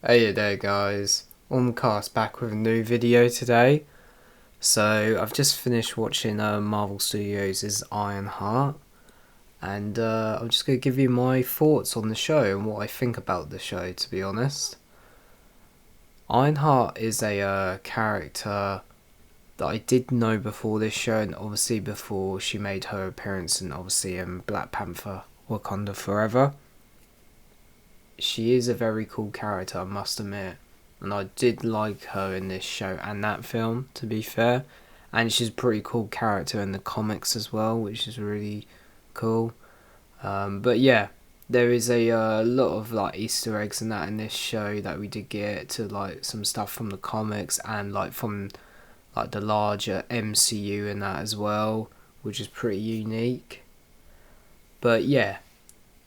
Hey there guys, Ormcast back with a new video today. So I've just finished watching Marvel Studios' Ironheart, and I'm just going to give you my thoughts on the show and what I think about the show, to be honest. Ironheart is a character that I did know before this show, and obviously before she made her appearance in Black Panther Wakanda Forever. She is a very cool character, I must admit. And I did like her in this show and that film, to be fair. And she's a pretty cool character in the comics as well, which is really cool. But yeah, there is a lot of like Easter eggs and that in this show that we did get to like some stuff from the comics and like from like the larger MCU and that as well, which is pretty unique. But yeah,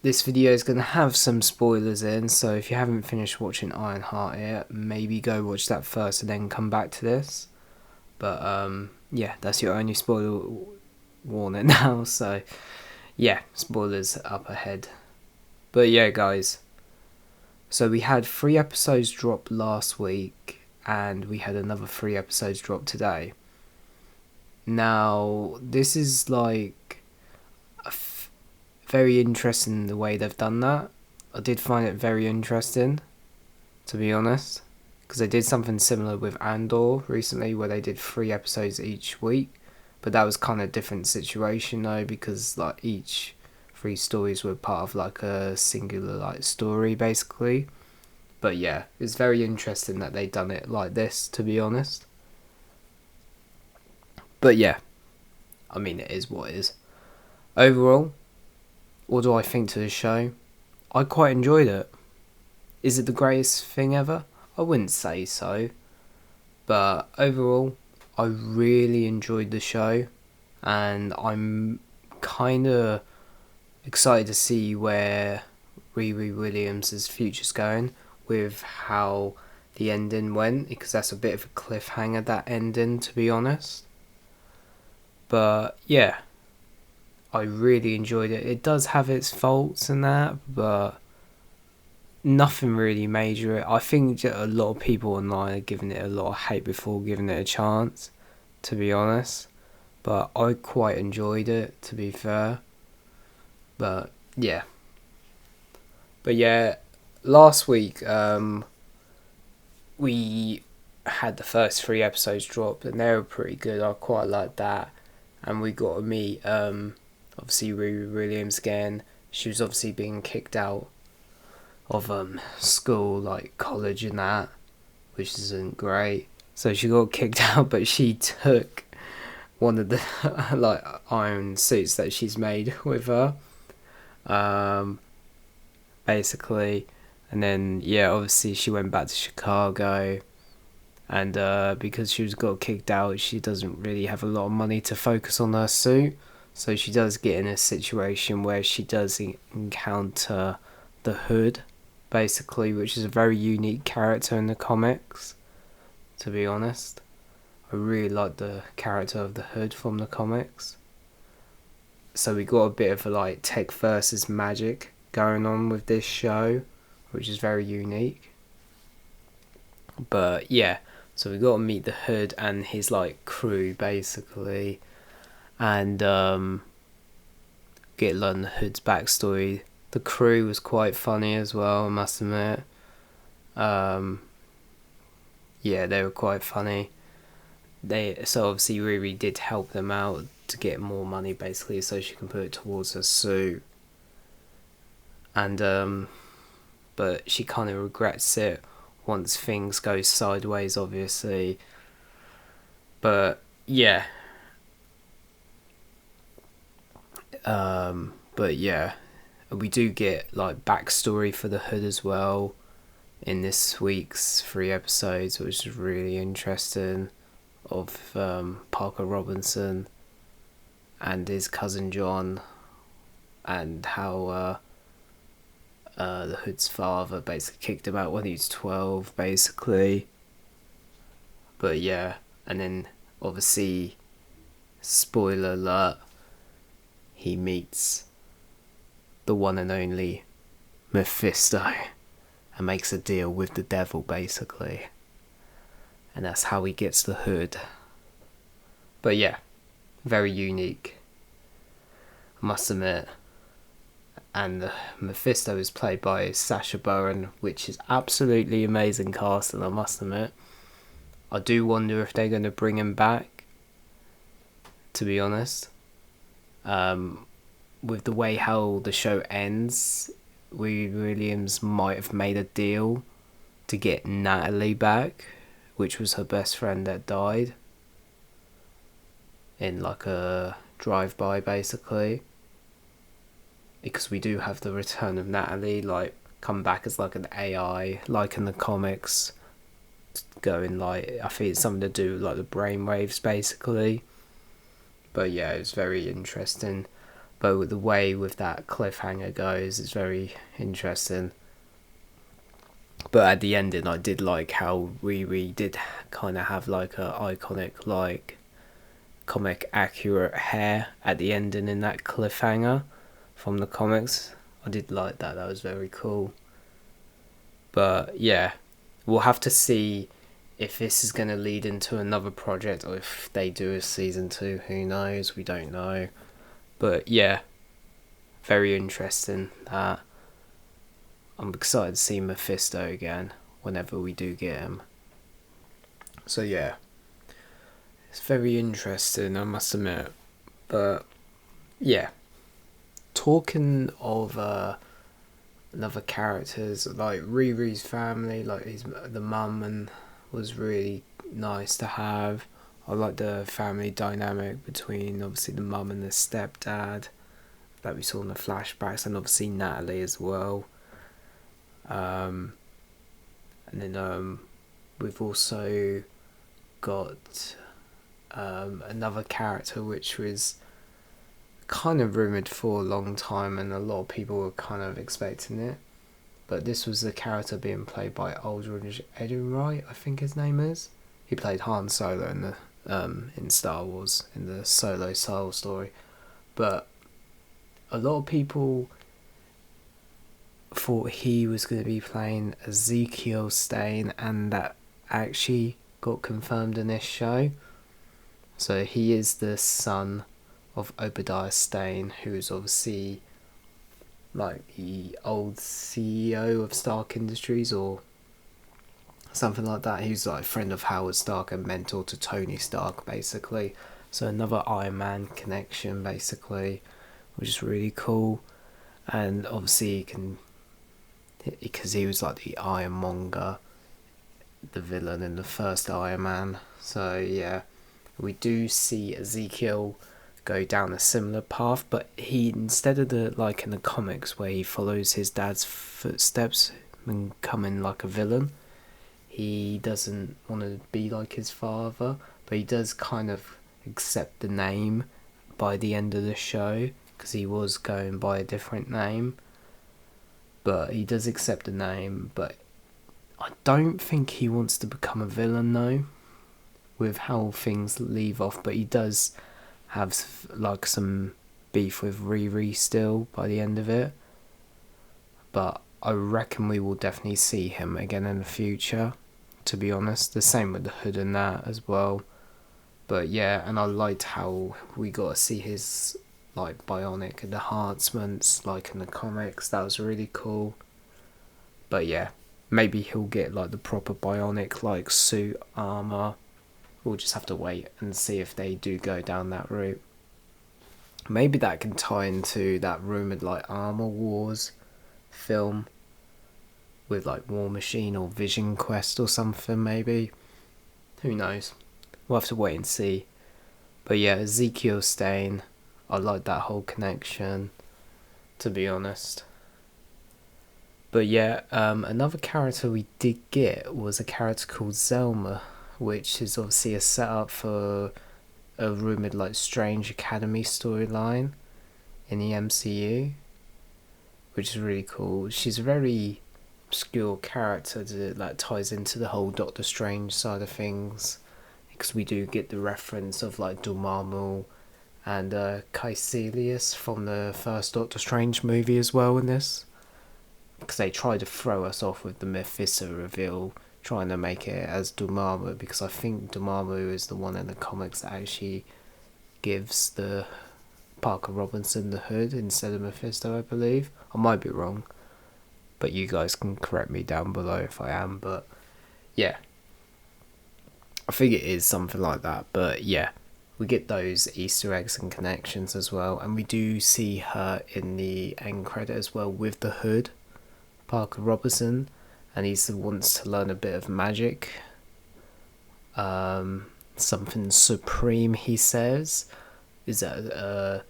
this video is going to have some spoilers in, so if you haven't finished watching Ironheart yet, maybe go watch that first and then come back to this. But yeah, that's your only spoiler warning now, so yeah, spoilers up ahead. But yeah, guys, so we had 3 episodes drop last week, and we had another 3 episodes drop today. Now, this is like very interesting the way they've done that. I did find it very interesting, to be honest, because they did something similar with Andor recently where they did 3 episodes each week, but that was kind of a different situation though, because like each 3 stories were part of like a singular like story basically. But yeah, it's very interesting that they done it like this, to be honest. But yeah, I mean, it is what it is. Overall, what do I think to the show? I quite enjoyed it. Is it the greatest thing ever? I wouldn't say so. But overall, I really enjoyed the show. And I'm kind of excited to see where Riri Williams' future's going with how the ending went. Because that's a bit of a cliffhanger, that ending, to be honest. But yeah, I really enjoyed it. It does have its faults and that, but nothing really major. I think a lot of people online are giving it a lot of hate before giving it a chance, to be honest. But I quite enjoyed it, to be fair. But yeah. But yeah, last week we had the first 3 episodes dropped and they were pretty good. I quite liked that. And we got to meet obviously Riri Williams again. She was obviously being kicked out of school, like college and that, which isn't great. So she got kicked out, but she took one of the like iron suits that she's made with her, um, basically. And then yeah, obviously she went back to Chicago, and because she was got kicked out, she doesn't really have a lot of money to focus on her suit. So she does get in a situation where she does encounter the Hood, basically, which is a very unique character in the comics, to be honest. I really like the character of the Hood from the comics. So we got a bit of a like tech versus magic going on with this show, which is very unique. But yeah, so we got to meet the Hood and his like crew basically, and get to learn the Hood's backstory. The crew was quite funny as well, I must admit. Yeah, they were quite funny. So obviously Riri did help them out to get more money basically, so she can put it towards her suit. And but she kind of regrets it once things go sideways, obviously. But yeah, but yeah, we do get like backstory for the Hood as well in this week's 3 episodes, which is really interesting, of Parker Robinson and his cousin John, and how the Hood's father basically kicked him out when he was 12, basically. But yeah, and then obviously, spoiler alert, he meets the one and only Mephisto, and makes a deal with the devil basically, and that's how he gets the hood. But yeah, very unique, I must admit. And Mephisto is played by Sacha Baron, which is absolutely amazing casting, I must admit. I do wonder if they're going to bring him back, to be honest. With the way how the show ends, Riri Williams might have made a deal to get Natalie back, which was her best friend that died in like a drive-by basically, because we do have the return of Natalie, like come back as like an AI like in the comics, going like, I think it's something to do with like the brainwaves basically. But yeah, it's very interesting. But with the way with that cliffhanger goes, it's very interesting. But at the ending, I did like how Riri did kind of have like a iconic, like comic accurate hair at the ending in that cliffhanger from the comics. I did like that. That was very cool. But yeah, we'll have to see if this is going to lead into another project or if they do a season 2. Who knows? We don't know. But yeah, very interesting. That I'm excited to see Mephisto again whenever we do get him. So yeah, it's very interesting, I must admit. But yeah, talking of another characters, like Riri's family, like the mum, and was really nice to have. I like the family dynamic between obviously the mum and the stepdad that we saw in the flashbacks, and obviously Natalie as well. And then we've also got another character which was kind of rumoured for a long time, and a lot of people were kind of expecting it. But this was the character being played by Aldrich Ehrenreich, I think his name is. He played Han Solo in Star Wars, in the Solo Star Wars story. But a lot of people thought he was going to be playing Ezekiel Stane, and that actually got confirmed in this show. So he is the son of Obadiah Stane, who's obviously like the old CEO of Stark Industries or something like that. He was like a friend of Howard Stark and mentor to Tony Stark basically. So another Iron Man connection basically, which is really cool. And obviously he can, because he was like the Ironmonger, the villain in the first Iron Man. So yeah, we do see Ezekiel go down a similar path, but he, instead of the like in the comics where he follows his dad's footsteps and becoming like a villain, he doesn't want to be like his father, but he does kind of accept the name by the end of the show, because he was going by a different name, but he does accept the name. But I don't think he wants to become a villain though, with how things leave off. But he does have like some beef with Riri still by the end of it. But I reckon we will definitely see him again in the future, to be honest. The same with the Hood and that as well. But yeah, and I liked how we got to see his like bionic enhancements like in the comics. That was really cool. But yeah, maybe he'll get like the proper bionic like suit armor. We'll just have to wait and see if they do go down that route. Maybe that can tie into that rumoured like Armor Wars film with like War Machine or Vision Quest or something maybe. Who knows? We'll have to wait and see. But yeah, Ezekiel Stane, I like that whole connection, to be honest. But yeah, another character we did get was a character called Zelma, which is obviously a setup for a rumoured like Strange Academy storyline in the MCU, which is really cool. She's a very obscure character that ties into the whole Doctor Strange side of things, because we do get the reference of like Dormammu and Caecilius from the first Doctor Strange movie as well in this. because they tried to throw us off with the Mephisto reveal, trying to make it as Dormammu, because I think Dormammu is the one in the comics that actually gives the Parker Robinson the hood instead of Mephisto, I believe. I might be wrong, but you guys can correct me down below if I am. But yeah, I think it is something like that. But yeah, we get those Easter eggs and connections as well, and we do see her in the end credit as well with the hood, Parker Robinson, and he wants to learn a bit of magic. Something supreme, he says. Is that a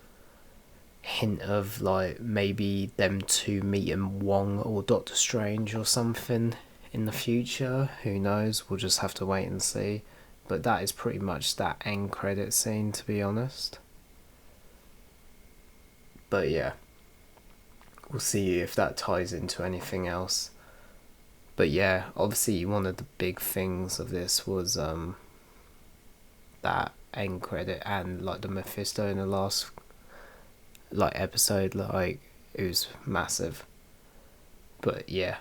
hint of like maybe them two meeting Wong or Doctor Strange or something in the future? Who knows? We'll just have to wait and see. But that is pretty much that end credit scene, to be honest. But yeah, we'll see if that ties into anything else. But yeah, obviously one of the big things of this was that end credit and like the Mephisto in the last like episode, like it was massive. But yeah,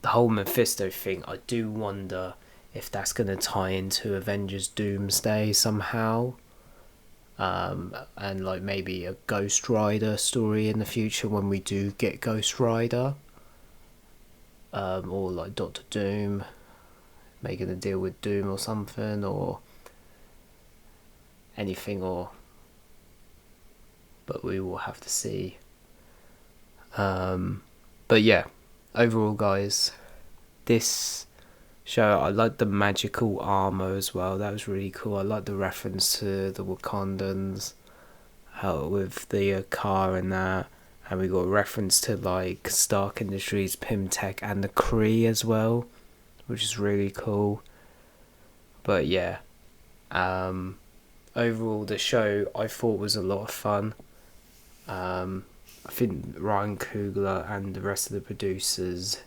the whole Mephisto thing, I do wonder if that's going to tie into Avengers Doomsday somehow, and like maybe a Ghost Rider story in the future when we do get Ghost Rider, or like Doctor Doom making a deal with Doom or something, or anything, or but we will have to see. But yeah, overall guys, this show, I like the magical armor as well. That was really cool. I like the reference to the Wakandans, how with the car and that, and we got a reference to like Stark Industries, Pym-Tech, and the Kree as well, which is really cool. But yeah, overall the show I thought was a lot of fun. I think Ryan Coogler and the rest of the producers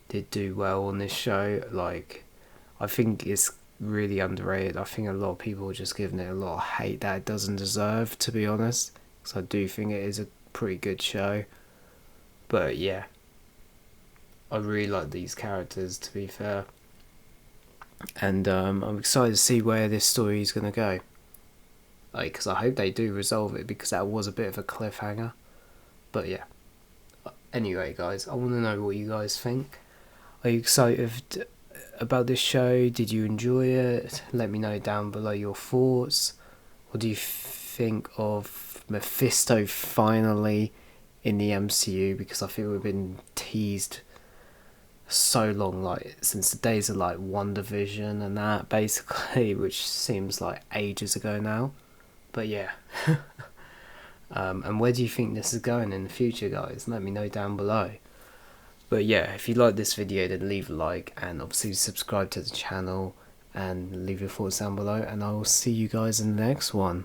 did do well on this show. Like, I think it's really underrated. I think a lot of people are just giving it a lot of hate that it doesn't deserve, to be honest, because I do think it is a pretty good show. But yeah, I really like these characters, to be fair, and I'm excited to see where this story is going to go. Like, because I hope they do resolve it, because that was a bit of a cliffhanger. But yeah, anyway guys, I want to know what you guys think. Are you excited about this show? Did you enjoy it? Let me know down below your thoughts. What do you think of Mephisto finally in the MCU? Because I feel we've been teased so long, like since the days of like WandaVision and that, basically, which seems like ages ago now. But yeah. And where do you think this is going in the future, guys? Let me know down below. But yeah, if you like this video, then leave a like, and obviously subscribe to the channel, and leave your thoughts down below, and I will see you guys in the next one.